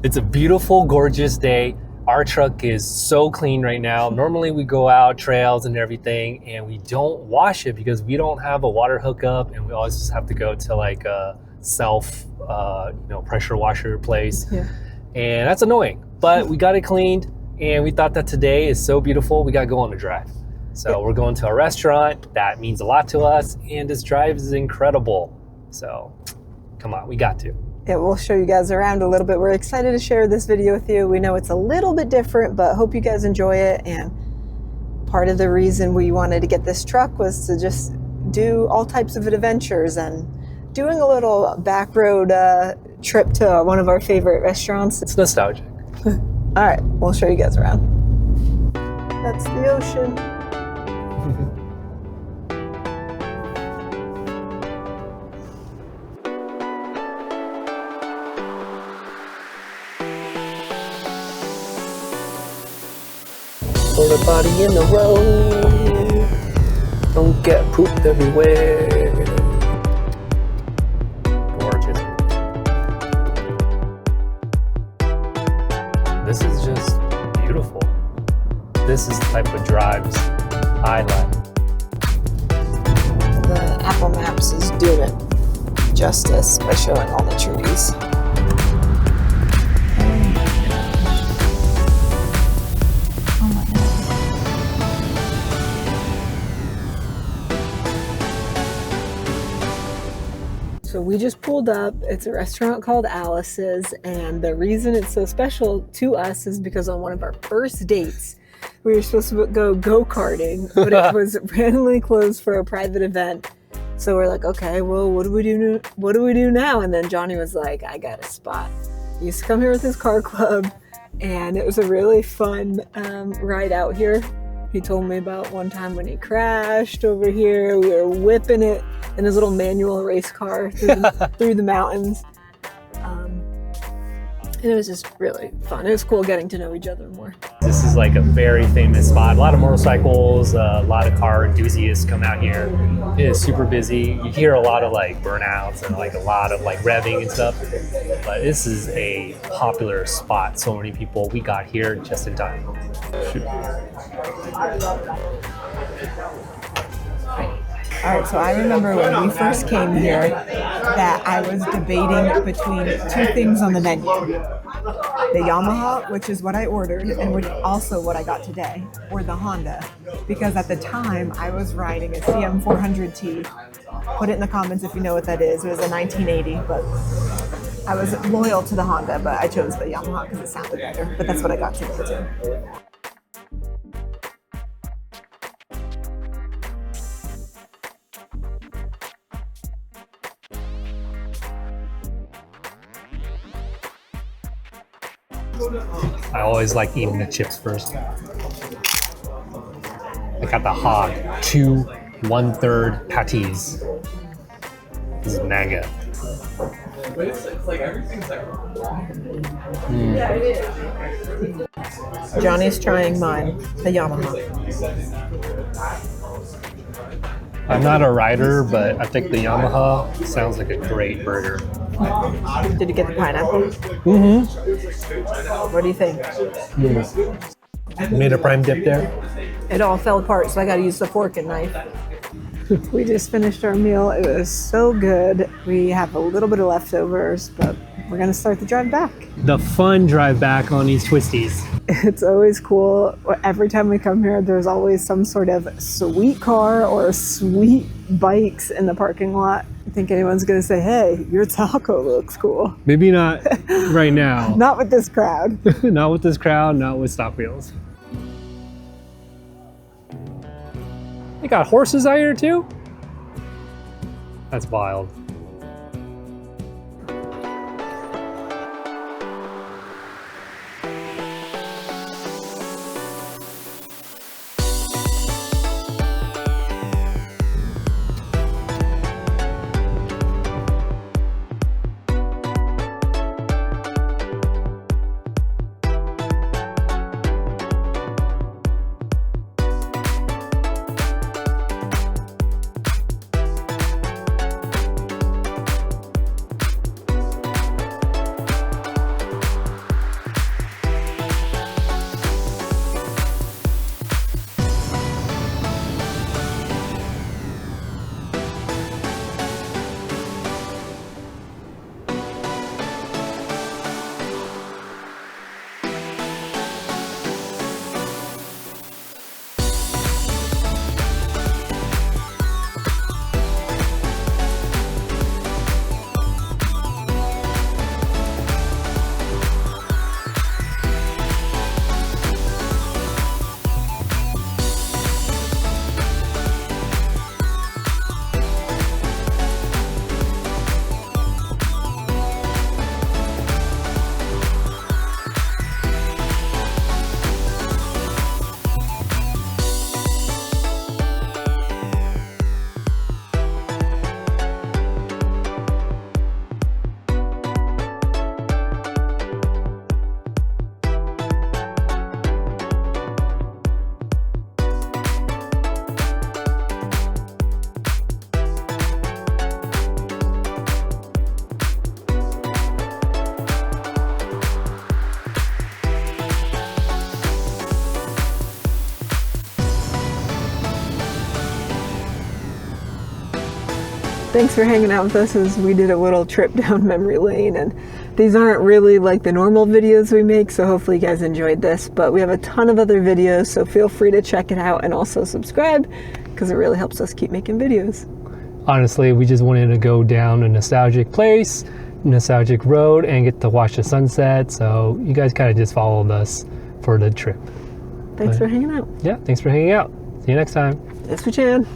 It's a beautiful, gorgeous day. Our truck is so clean right now. Normally we go out trails and everything and we don't wash it because we don't have a water hookup, and we always just have to go to like a self pressure washer place. Yeah. And that's annoying, but we got it cleaned, and we thought that today is so beautiful we got to go on a drive. So we're going to a restaurant that means a lot to us, and this drive is incredible. So come on, we got to. Yeah, we'll show you guys around a little bit. We're excited to share this video with you. We know it's a little bit different, but hope you guys enjoy it. And part of the reason we wanted to get this truck was to just do all types of adventures, and doing a little back road trip to one of our favorite restaurants. It's nostalgic. All right, we'll show you guys around. That's the ocean. Porta potty in the road. Don't get pooped everywhere. Gorgeous. This is just beautiful. This is the type of drives I like. The Apple Maps is doing it justice by showing all the trees. So we just pulled up. It's a restaurant called Alice's, and the reason it's so special to us is because on one of our first dates, we were supposed to go go-karting, but it was randomly closed for a private event. So we're like, okay, well, what do we do now? And then Johnny was like, I got a spot. He used to come here with his car club, and it was a really fun ride out here. He told me about one time when he crashed over here. We were whipping it in his little manual race car through the mountains. And it was just really fun. It was cool getting to know each other more. This is like a very famous spot. A lot of motorcycles, a lot of car enthusiasts come out here. It is super busy. You hear a lot of like burnouts and like a lot of like revving and stuff. But this is a popular spot. So many people. We got here just in time. Shoot. All right, so I remember when we first came here that I was debating between two things on the menu. The Yamaha, which is what I ordered, and which also what I got today, or the Honda. Because at the time, I was riding a CM400T. Put it in the comments if you know what that is. It was a 1980, but I was loyal to the Honda, but I chose the Yamaha because it sounded better. But that's what I got today, too. I always like eating the chips first. I got the hog, 2 1/3 patties. This is mega. Johnny's trying mine, the Yamaha. I'm not a rider, but I think the Yamaha sounds like a great burger. Did you get the pineapple? Mm-hmm. What do you think? Made a prime dip there. It all fell apart, so I got to use the fork and knife. We just finished our meal. It was so good. We have a little bit of leftovers, but we're going to start the drive back. The fun drive back on these twisties. It's always cool. Every time we come here, there's always some sort of sweet car or sweet bikes in the parking lot. I think anyone's going to say, hey, your taco looks cool. Maybe not right now. Not with this crowd. Not with this crowd, not with stock wheels. They got horses out here too? That's wild. thanks for hanging out with us as we did a little trip down memory lane. And these aren't really like the normal videos we make, so hopefully you guys enjoyed this. But we have a ton of other videos, so feel free to check it out and also subscribe because it really helps us keep making videos. Honestly, we just wanted to go down a nostalgic place, nostalgic road, and get to watch the sunset. So you guys kind of just followed us for the trip. Thanks for hanging out. Yeah, thanks for hanging out. See you next time. Yes, we can.